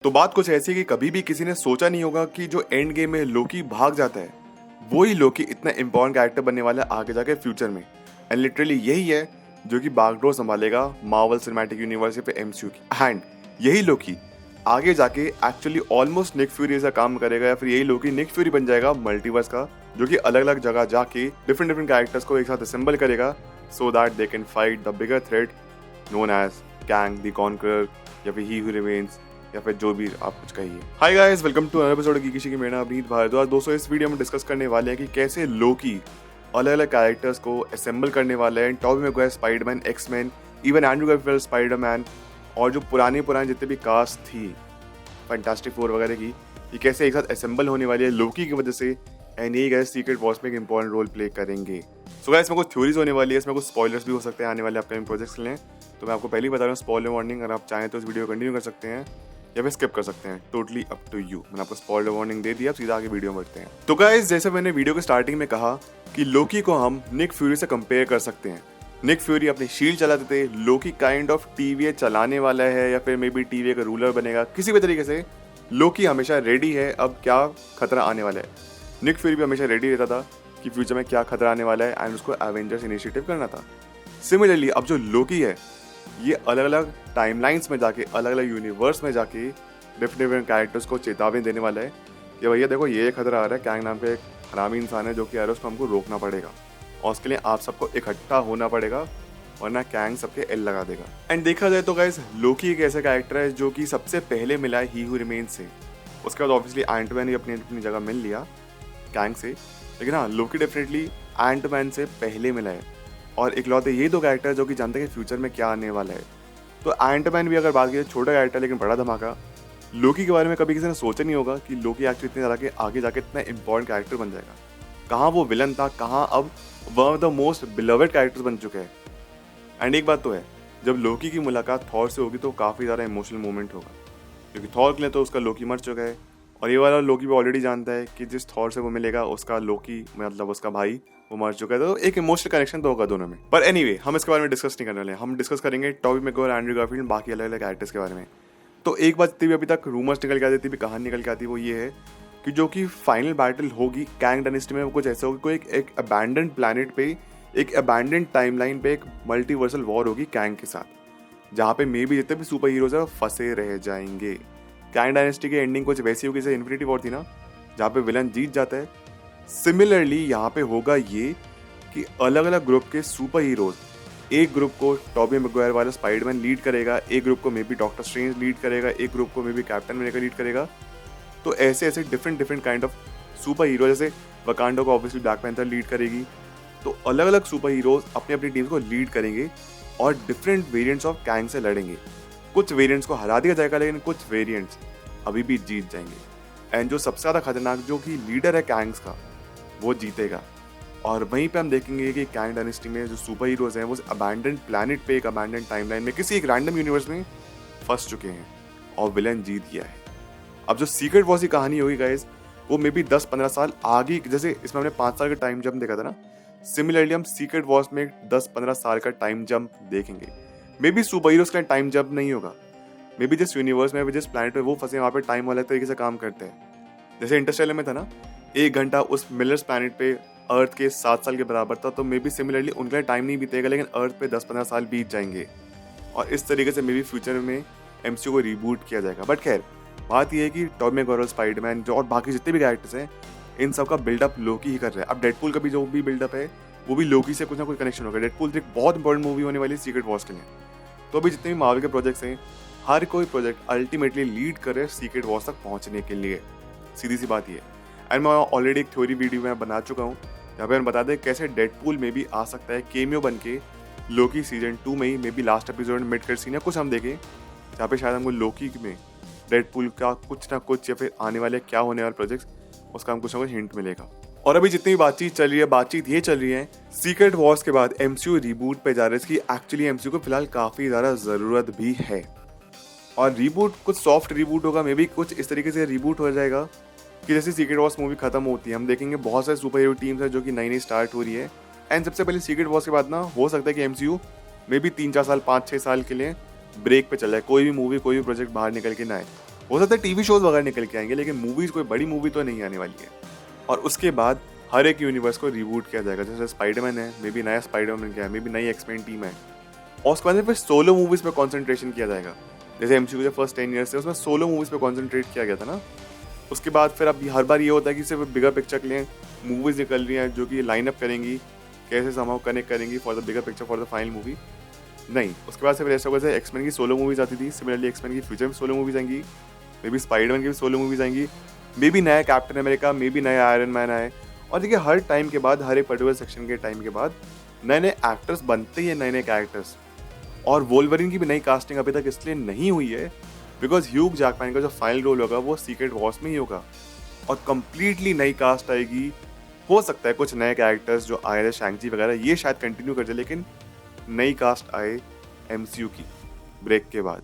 तो बात कुछ ऐसी कि कभी भी किसी ने सोचा नहीं होगा कि जो एंड गेम में लोकी भाग जाता है वो ही लोकी इतना इंपॉर्टेंट कैरेक्टर बनने वाला है आगे जाके फ्यूचर में। एंड लिटरली यही है जो कि बागडोर संभालेगा मार्वल सिनेमैटिक यूनिवर्स या फिर एमसीयू की। एंड यही लोकी आगे जाके एक्चुअली ऑलमोस्ट निक फ्यूरी जैसा काम करेगा, या फिर यही लोकी निक फ्यूरी बन जाएगा मल्टीवर्स का, जो कि अलग अलग जगह जाके डिफरेंट कैरेक्टर्स को एक साथ असेंबल करेगा so that they can fight the bigger threat known as Kang the conqueror या फिर ही हू रिमेन्स या फिर जो भी आप कुछ कहिए। Hi guys, welcome to another episode की किसी की मेरा अभिनीत भारद्वाज। दोस्तों, इस वीडियो में डिस्कस करने वाले हैं कि कैसे लोकी अलग अलग कैरेक्टर्स को असेंबल करने वाले हैं। Tobey Maguire Spider-Man, X-Men, even Andrew Garfield Spider-Man और जो पुरानी जितने भी कास्ट थी फैंटास्टिक फोर वगैरह की, ये कैसे एक साथ असेंबल होने वाली है लोकी की वजह से। एंड ये गाइस सीक्रेट वॉर्स में एक इंपॉर्टेंट रोल प्ले करेंगे। सो गाइस, इसमें कुछ थ्योरीज होने वाली है, इसमें कुछ स्पॉयलर्स भी हो सकते हैं आने वाले अपकमिंग प्रोजेक्ट्स के लिए। तो मैं आपको पहले ही बता रहा हूँ स्पॉइलर वार्निंग, अगर आप चाहें तो इस वीडियो को कंटिन्यू कर सकते हैं या फिर स्किप कर सकते हैं, टोटली अप टू यू। मैंने आपको स्पॉइलर वार्निंग दे दिया, अब सीधा आगे वीडियो में बढ़ते हैं। तो गाइस, जैसे मैंने वीडियो के स्टार्टिंग में कहा कि लोकी को हम निक फ्यूरी से कंपेयर कर सकते हैं। निक फ्यूरी अपनी शील्ड चलाते थे, लोकी काइंड ऑफ टीवीए चलाने वाला है या फिर मे बी टीवीए का रूलर बनेगा किसी भी तरीके से। लोकी हमेशा रेडी है अब क्या खतरा आने वाला है। निक फ्यूरी भी हमेशा रेडी रहता था कि फ्यूचर में क्या खतरा आने वाला है एंड उसको एवेंजर्स इनिशिएटिव करना था। सिमिलरली अब जो लोकी है ये अलग अलग टाइमलाइंस में जाके, अलग अलग यूनिवर्स में जाके डिफरेंट कैरेक्टर्स को चेतावनी देने वाला है कि भैया देखो ये खतरा आ रहा है, कैंग नाम का एक हरामी इंसान है जो कि आ रहा है, उसको हमको रोकना पड़ेगा और उसके लिए आप सबको इकट्ठा होना पड़ेगा वरना कैंग सबके एल लगा देगा। एंड देखा जाए तो गाइस, लोकी एक ऐसा कैरेक्टर है जो कि सबसे पहले मिला है ही हू रिमेन्स से। उसके बाद ऑब्वियसली एंटमैन ने अपनी जगह मिल लिया कैंग से, लेकिन हाँ लोकी डेफिनेटली एंटमैन से पहले मिला है। और इकलौते ये दो कैरेक्टर जो कि जानते हैं कि फ्यूचर में क्या आने वाला है। तो एंटमैन भी अगर बात की छोटा कैरेक्टर लेकिन बड़ा धमाका। लोकी के बारे में कभी किसी ने सोचा नहीं होगा कि लोकी एक्चुअली इतने ज़्यादा के आगे जाके इतना इंपॉर्टेंट कैरेक्टर बन जाएगा। कहाँ वो विलन था, कहाँ अब one of the most beloved characters बन चुके हैं। एंड एक बात तो है, जब लोकी की मुलाकात थॉर से होगी तो काफ़ी ज़्यादा इमोशनल मोमेंट होगा, क्योंकि थॉर के लिए तो उसका लोकी मर चुका है और ये वाला लोकी भी ऑलरेडी जानता है कि जिस थॉर से वो मिलेगा उसका लोकी मतलब उसका भाई वो मर चुका है। तो एक इमोशनल कनेक्शन तो होगा दोनों में। पर एनीवे, हम इसके बारे में डिस्कस नहीं करने वाले, हम डिस्कस करेंगे टॉबी मैगवायर, एंड्रू गारफील्ड, बाकी अलग अलग कैरेक्टर्स के बारे में। तो एक बात जितनी भी अभी तक रूमर्स निकल के आती थी, कहानी निकल के आती, वो ये है कि जो कि फाइनल बैटल होगी कैंग डायनेस्टी में वो कुछ ऐसा होगी, कोई एक अबैंडन्ड प्लैनेट पे, एक अबैंडन्ड टाइमलाइन पे एक मल्टीवर्सल वॉर होगी कैंग के साथ, जहाँ पे मे भी जितने भी सुपर हीरोज है फंसे रह जाएंगे। कैंग डायनेस्टी की एंडिंग कुछ वैसी होगी जैसे इन्फिनिटी वॉर थी ना, जहाँ पे विलन जीत जाता है। सिमिलरली यहाँ पे होगा ये कि अलग अलग ग्रुप के सुपर हीरोज, एक ग्रुप को टॉबी मैगवायर वाला स्पाइडरमैन लीड करेगा, एक ग्रुप को may be doctor strange lead करेगा, एक ग्रुप को may be captain America lead करेगा। तो ऐसे ऐसे different kind of super hero, जैसे वकांडा को ऑब्वियसली ब्लैक पैंथर लीड करेगी। तो अलग अलग सुपर हीरोज अपनी अपनी टीम्स को लीड करेंगे और डिफरेंट वेरिएंट्स ऑफ कैंग से लड़ेंगे। कुछ वेरिएंट्स को हरा दिया जाएगा लेकिन कुछ वेरिएंट्स अभी भी जीत जाएंगे। एंड जो सबसे ज़्यादा खतरनाक जो कि लीडर है कैंग्स का वो जीतेगा। और वहीं पे हम देखेंगे कि कैंग डायनेस्टी में जो सुपर हीरोज हैं वो अबैंडन्ड प्लैनेट पे, एक अबैंडन्ड टाइमलाइन में, किसी एक रैंडम यूनिवर्स में फंस चुके हैं और विलन जीत गया है। अब जो सीक्रेट वॉर्स की कहानी होगी गाइस, वो मे बी 10-15 साल आगे, जैसे इसमें हमने 5 साल का टाइम जंप देखा था ना, सिमिलरली हम सीक्रेट वॉर्स में 10-15 साल का टाइम जंप देखेंगे। मे बी सुपर हीरोज का टाइम जंप नहीं होगा, मे बी जिस यूनिवर्स में, जिस प्लैनेट में वो फंसे वहाँ पे टाइम अलग तरीके से काम करते हैं। जैसे इंटरस्टेलर में था ना, 1 घंटा उस मिलर्स प्लैनेट पे अर्थ के 7 साल के बराबर था, तो मे बी सिमिलरली उनके लिए टाइम नहीं बीतेगा लेकिन अर्थ पे 10-15 साल बीत जाएंगे। और इस तरीके से मे बी फ्यूचर में एमसीयू को रिबूट किया जाएगा। बट खैर, बात यह है कि टॉबी मैगवायर, स्पाइडरमैन जो और बाकी जितने भी कैरेक्टर्स हैं, इन सब का बिल्डअप लोकी ही कर रहा है। अब डेडपूल का भी जो भी बिल्डअप है वो भी लोकी से कुछ ना कुछ कनेक्शन होगा। डेडपूल एक बहुत इंपॉर्टेंट मूवी होने वाली है सीक्रेट वॉर्स के लिए। तो अभी जितने भी मार्वल के प्रोजेक्ट्स हैं, हर कोई प्रोजेक्ट अल्टीमेटली लीड कर रहे हैं सीक्रेट वॉर्स तक पहुंचने के लिए। सीधी सी बात ये। एंड मैं ऑलरेडी एक थ्योरी वीडियो में बना चुका हूँ, यहाँ पे हम बता दें कैसे डेडपूल में भी आ सकता है केमियो बन के लोकी सीजन 2 में ही, maybe last episode mid credit scene या कुछ हम देखें, जहाँ पे शायद हमको लोकी में डेडपूल का कुछ ना कुछ या फिर आने वाले क्या होने वाले प्रोजेक्ट्स, उसका हमको कुछ ना कुछ हिंट मिलेगा। और अभी जितनी भी बातचीत चल रही है, बातचीत ये चल रही है सीक्रेट वॉर्स के बाद एमसीयू रिबूट पे जा रहा है, इसकी एक्चुअली एमसीयू को फिलहाल काफ़ी ज़्यादा ज़रूरत भी है। और रिबूट कुछ सॉफ्ट रिबूट होगा, मे बी कुछ इस तरीके से रिबूट हो जाएगा कि जैसे सीक्रेट वॉर्स मूवी खत्म होती है, हम देखेंगे बहुत सारे सुपर हीरो टीम्स है जो कि नई नई स्टार्ट हो रही है। एंड सबसे पहले सीक्रेट वॉर्स के बाद ना हो सकता है कि एमसीयू मे बी 3-4 साल, 5-6 साल के लिए ब्रेक पे चल जाए, कोई भी मूवी, कोई भी प्रोजेक्ट बाहर निकल के ना आए। हो सकता है टीवी शोज वगैरह निकल के आएंगे, लेकिन मूवीज कोई बड़ी मूवी तो नहीं आने वाली है। और उसके बाद हर एक यूनिवर्स को रिबूट किया जाएगा। जैसे स्पाइडरमैन है, मे बी नया स्पाइडरमैन क्या है, मे बी नई एक्समैन टीम है, और उसके बाद फिर सोलो मूवीज पे कॉन्सेंट्रेशन किया जाएगा। जैसे एमसीयू के फर्स्ट 10 ईयर्स थे उसमें सोलो मूवीज पे कॉन्सेंट्रेट किया गया था ना। उसके बाद फिर अब हर बार ये होता है कि सिर्फ बिगर पिक्चर के लिए मूवीज निकल रही हैं जो कि लाइनअप करेंगी, कैसे समाउ कनेक्ट करेंगी for the bigger picture for the final movie. नहीं, उसके बाद फिर ऐसा वैसे एक्समैन की सोलो मूवीज आती थी, सिमिलरली एक्समैन की फ्यूचर में सोलो मूवीज आएंगी, मे बी स्पाइडरमैन की भी सोलो मूवीज आएंगी, मे बी नया कैप्टन अमेरिका, मे बी नया आयरन मैन आए। और देखिए हर टाइम के बाद, हर एक पर्टिकुलर सेक्शन के टाइम के बाद नए नए एक्टर्स बनते ही हैं, नए नए कैरेक्टर्स। और वोल्वरिन की भी नई कास्टिंग अभी तक इसलिए नहीं हुई है बिकॉज ह्यूग जैकमैन का जो फाइनल रोल होगा वो सीक्रेट वॉर्स में ही होगा, और कंप्लीटली नई कास्ट आएगी। हो सकता है कुछ नए कैरेक्टर्स जो आए थे शैंग-ची वगैरह ये शायद कंटिन्यू कर जाए, लेकिन नई कास्ट आए एमसीयू की ब्रेक के बाद,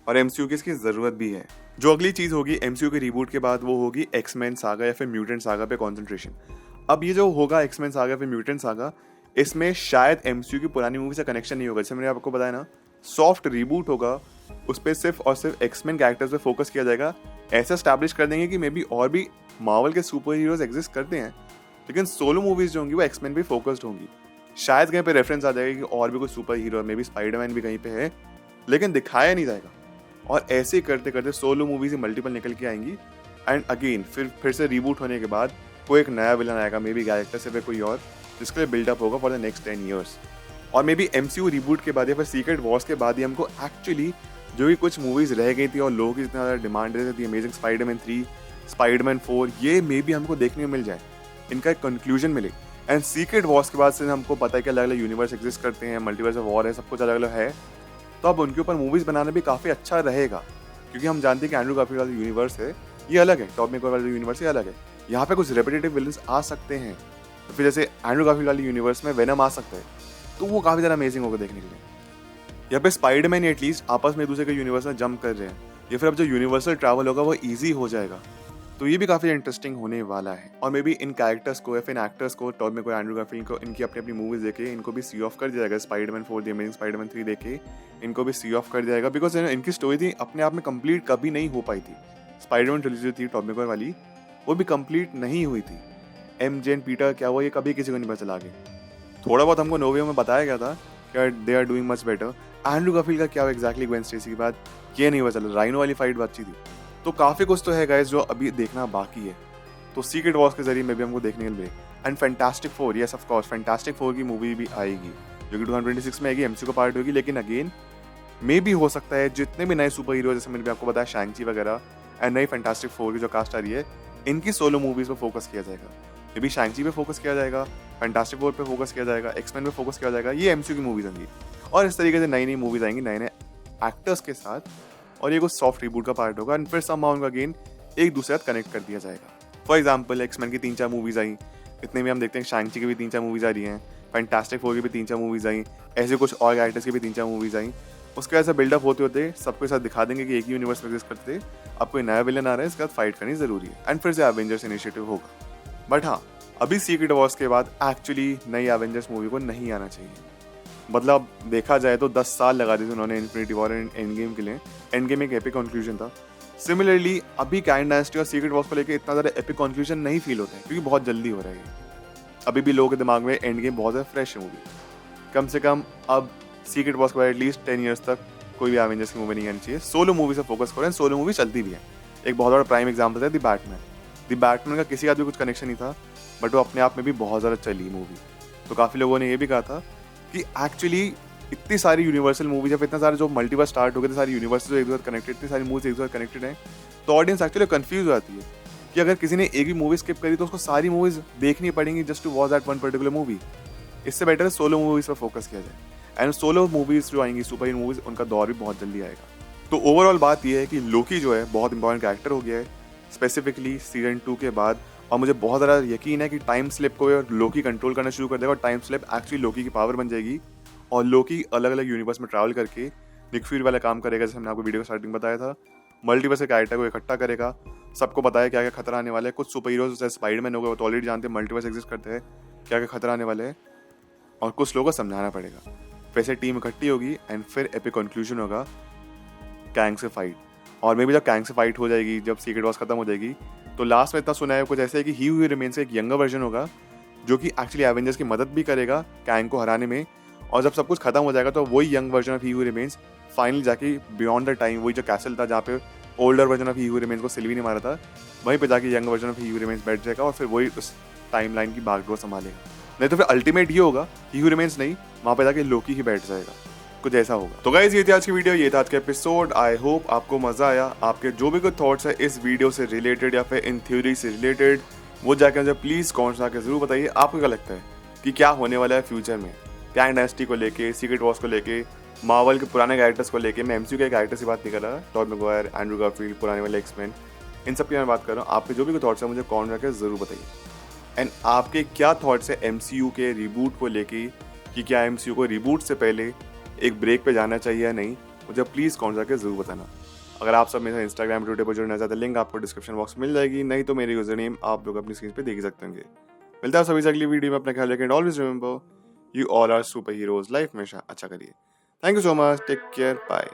और एमसीयू की इसकी ज़रूरत भी है। जो अगली चीज़ होगी एमसीयू के रिबूट के बाद वो होगी एक्समैन सागा या फिर म्यूटेंट सागा पे कॉन्सेंट्रेशन। अब ये जो होगा एक्समैन सागा फिर म्यूटेंट सागा, इसमें शायद एमसीयू की पुरानी मूवी से कनेक्शन नहीं होगा। जैसे मैंने आपको बताया ना, सॉफ्ट रिबूट होगा, उस पर सिर्फ और सिर्फ एक्समैन कैरेक्टर्स पे फोकस किया जाएगा। ऐसा स्टैब्लिश कर देंगे कि मे बी और भी मार्वल के सुपर हीरोज एग्जिस्ट करते हैं, लेकिन सोलो मूवीज जो होंगी वो एक्समैन पे फोकस्ड होंगी। शायद कहीं पे रेफरेंस आ जाएगा कि और भी कोई super hero, may be Spiderman भी कहीं पे है, लेकिन दिखाया नहीं जाएगा। और ऐसे ही करते करते सोलो मूवीज ही मल्टीपल निकल के आएंगी, एंड अगेन फिर से रिबूट होने के बाद कोई एक नया विलन आएगा, मे बी कैरेक्टर से फिर कोई और, जिसके लिए बिल्डअप होगा फॉर द नेक्स्ट 10 ईयर्स। और मे बी एमसीयू रिबूट के बाद या फिर सीक्रेट वॉर्स के बाद ही हमको एक्चुअली जो भी कुछ मूवीज रह गई थी और लोगों की इतना ज़्यादा डिमांड रहती थी, अमेजिंग स्पाइडरमैन 3, स्पाइडरमैन 4, ये मे बी हमको देखने को मिल जाए, इनका एक कंक्लूजन मिले। एंड सीक्रेट वॉर्स के बाद से हमको पता है कि अलग अलग यूनिवर्स एग्जिस्ट करते हैं, मल्टीवर्स ऑफ वॉर है, सब कुछ अलग अलग है, तो अब उनके ऊपर मूवीज बनाना भी काफ़ी अच्छा रहेगा, क्योंकि हम जानते हैं कि एंड्रू गारफील्ड वाला यूनिवर्स है ये अलग है, टॉब मैकवायर वाला यूनिवर्स ये अलग है। यहाँ पे कुछ रेपिटेटिव विलन्स आ सकते हैं, तो फिर जैसे एंड्रू गारफील्ड वाले यूनिवर्स में वेनम आ सकता है, तो वो काफ़ी ज़्यादा अमेजिंग होगा देखने के लिए। यहाँ पे स्पाइडरमैन एटलीस्ट आपस में एक दूसरे के यूनिवर्स में जंप कर रहे हैं, या फिर अब जो यूनिवर्सल ट्रैवल होगा वो ईजी हो जाएगा, तो ये भी काफ़ी इंटरेस्टिंग होने वाला है। और मे बी इन कैरेक्टर्स को या फिर इन एक्टर्स को, टॉब मैकवायर, एंड्रू गारफील्ड को, इनकी अपनी अपनी मूवीज देके इनको भी सी ऑफ कर दिया जाएगा। स्पाइडरमैन 4, द अमेजिंग स्पाइडरमैन 3 देके इनको भी सी ऑफ कर दिया जाएगा, बिकॉज इनकी स्टोरी थी अपने आप में कंप्लीट कभी नहीं हो पाई थी। स्पाइडरमैन ट्रिलॉजी थी टॉब मैकवायर वाली, वो भी कंप्लीट नहीं हुई थी। एमजे एंड पीटर क्या हुआ ये कभी किसी को नहीं पता चला। आगे थोड़ा बहुत हमको नो वे में बताया गया था कि they are doing much better. Andrew Garfield का क्या हुआ एग्जैक्टली ग्वेन स्टेसी के बाद ये नहीं पता चला। राइनो वाली फाइट अच्छी थी, तो काफ़ी कुछ तो है गाइस जो अभी देखना बाकी है, तो सीक्रेट वॉर्स के जरिए में भी हमको देखने को मिले। And fantastic 4, yes of course fantastic 4 की मूवी भी आएगी जो कि 2026 में आएगी, एमसीयू का पार्ट होगी, लेकिन अगेन मे भी हो सकता है जितने भी नए सुपर हीरो जैसे मैंने भी आपको बताया शैंग-ची वगैरह एंड नई फैंटास्टिक 4 की जो कास्ट आ रही है, इनकी सोलो मूवीज पे फोकस किया जाएगा। मे बी शैंग-ची पे फोकस किया जाएगा, फैंटास्टिक 4 पे फोकस किया जाएगा, एक्समैन पे फोकस किया जाएगा, ये एमसीयू की मूवीज होंगी। और इस तरीके से नई नई मूवीज आएंगी नए नए एक्टर्स के साथ, और ये कुछ सॉफ्ट रिबूट का पार्ट होगा, एंड फिर समहाउ उनको अगेन एक दूसरे साथ कनेक्ट कर दिया जाएगा। फॉर एग्जाम्पल एक्समैन की 3-4 मूवीज आई, इतने में हम देखते हैं शैंग-ची की भी 3-4 मूवीज आ रही हैं, फैंटास्टिक 4 की भी 3-4 मूवीज आई, ऐसे कुछ और एक्टर्स की भी 3-4 मूवीज आई। उसके ऐसा बिल्डअप होते होते सबके साथ दिखा देंगे कि एक ही यूनिवर्स में एग्जिस्ट करते, अब कोई नया विलन आ रहा है, इसके साथ फाइट करनी जरूरी है, एंड फिर से एवेंजर्स इनिशिएटिव होगा। बट हाँ, अभी सीक्रेट वॉर्स के बाद एक्चुअली नई एवेंजर्स मूवी को नहीं आना चाहिए। मतलब देखा जाए तो 10 साल लगा दिए थे उन्होंने infinity war and end game के लिए। एंड गेम एक एपिक कंक्लूजन था। सिमिलरली अभी काइन डायनेस्टी और सीक्रेट वॉर्स को लेकर इतना ज़्यादा एपिक कंक्लूजन नहीं फील होता है, क्योंकि बहुत जल्दी हो रहा है। अभी भी लोगों के दिमाग में एंड गेम बहुत ज़्यादा फ्रेश है मूवी। कम से कम अब सीक्रेट वॉर्स के बाद एटलीस्ट 10 ईयर्स तक कोई भी एवेंजर्स की मूवी नहीं आनी चाहिए। सोलो मूवी से फोकस करें, सोलो मूवी चलती भी है। एक बहुत बड़ा प्राइम एग्जाम्पल है द बैटमैन। द बैटमैन का किसी आदमी कुछ कनेक्शन नहीं था, बट वो अपने आप में भी बहुत ज़्यादा चली मूवी। तो काफ़ी लोगों ने ये भी कहा था कि एक्चुअली इतनी सारी यूनिवर्सल मूवीज या फिर इतना सारे जो मल्टीवर्स स्टार्ट हो गए थे, सारी यूनिवर्स जो एक दूसरे कनेक्टेड थी, सारी मूवीज एक दूसरे कनेक्टेड हैं, तो ऑडियंस एक्चुअली कंफ्यूज हो जाती है कि अगर किसी ने एक भी मूवी स्किप करी तो उसको सारी मूवीज देखनी पड़ेंगी just to watch that one particular movie. इससे बेटर है सोलो मूवीज पर फोकस किया जाए। एंड सोलो मूवीज जो आएंगी सुपर हीरो मूवीज, उनका दौर भी बहुत जल्दी आएगा। तो ओवरऑल बात यह है कि लोकी जो है बहुत इंपॉर्टेंट कैरेक्टर हो गया है स्पेसिफिकली सीजन 2 के बाद, और मुझे बहुत ज़्यादा यकीन है कि टाइम स्लिप को लोकी कंट्रोल करना शुरू कर देगा, और टाइम स्लिप एक्चुअली लोकी की पावर बन जाएगी, और लोकी अलग अलग यूनिवर्स में ट्रैवल करके निक फ्यूरी वाला काम करेगा। जैसे हमने आपको वीडियो का स्टार्टिंग बताया था, मल्टीवर्स के कैरेक्टर को इकट्ठा करेगा, सबको बताया क्या क्या खतरा आने वाला है। कुछ सुपर हीरोज जैसे स्पाइडरमैन हो गए, वो तो ऑलरेडी जानते हैं मल्टीवर्स एग्जिस्ट करते हैं, क्या क्या खतरा आने वाले हैं, और कुछ लोगों को समझाना पड़ेगा। फिर से टीम इकट्ठी होगी एंड फिर एपिक कंक्लूजन होगा कैंग से फाइट। और मे भी जब कैंग से फाइट हो जाएगी, जब सीक्रेट वॉर्स खत्म हो जाएगी, तो लास्ट में इतना सुना है कुछ ऐसे है कि ही हू रिमेन्स का एक यंगर वर्जन होगा जो कि एक्चुअली एवेंजर्स की मदद भी करेगा कैंग को हराने में। और जब सब कुछ खत्म हो जाएगा तो वही young version of he who remains finally जाके बियॉन्ड द टाइम, वही जो कैसल था जहाँ पे older version of he who remains को सिल्वी ने मारा था, वहीं पे जाके young version of he who remains बैठ जाएगा और फिर वही उस टाइमलाइन की बागडोर संभालेगा। नहीं तो फिर अल्टीमेट ये होगा, ही हू रिमेन्स नहीं, वहाँ पे जाके लोकी ही बैठ जाएगा, कुछ ऐसा होगा। तो गाइस ये थी आज की वीडियो, ये था आज का एपिसोड। आई होप आपको मजा आया। आपके जो भी कोई थॉट्स है इस वीडियो से रिलेटेड या फिर इन थ्योरी से रिलेटेड, वो जाकर मुझे प्लीज कमेंट्स आके जरूर बताइए। आपको क्या लगता है कि क्या होने वाला है फ्यूचर में, कैंग डायनेस्टी को लेके, सीक्रेट वॉर्स को लेके, मार्वल के पुराने कैरेक्टर्स को लेके। मैं एमसीयू के कैरेक्टर्स की बात नहीं कर रहा, टॉबी मैगवायर, एंड्रू गारफील्ड, पुराने वाले एक्समैन, इन सब की मैं बात कर रहा हूँ। आपके जो भी कोई थॉट्स है मुझे कमेंट करके जरूर बताइए। एंड आपके क्या थॉट्स है एमसीयू के रिबूट को लेके, कि क्या एमसीयू को रिबूट से पहले एक ब्रेक पे जाना चाहिए या नहीं, मुझे प्लीज़ कमेंट करके ज़रूर बताना। अगर आप सब मेरे इंस्टाग्राम ट्विटर पर जुड़ना चाहते हैं, लिंक आपको डिस्क्रिप्शन बॉक्स में मिल जाएगी, नहीं तो मेरे यूजर नेम आप लोग अपनी स्क्रीन पे देख सकते होंगे। मिलता है सभी से अगली वीडियो में। अपना ख्याल रखें, always remember you all are super heroes. Life हमेशा अच्छा करिए। Thank you so much, take care, bye.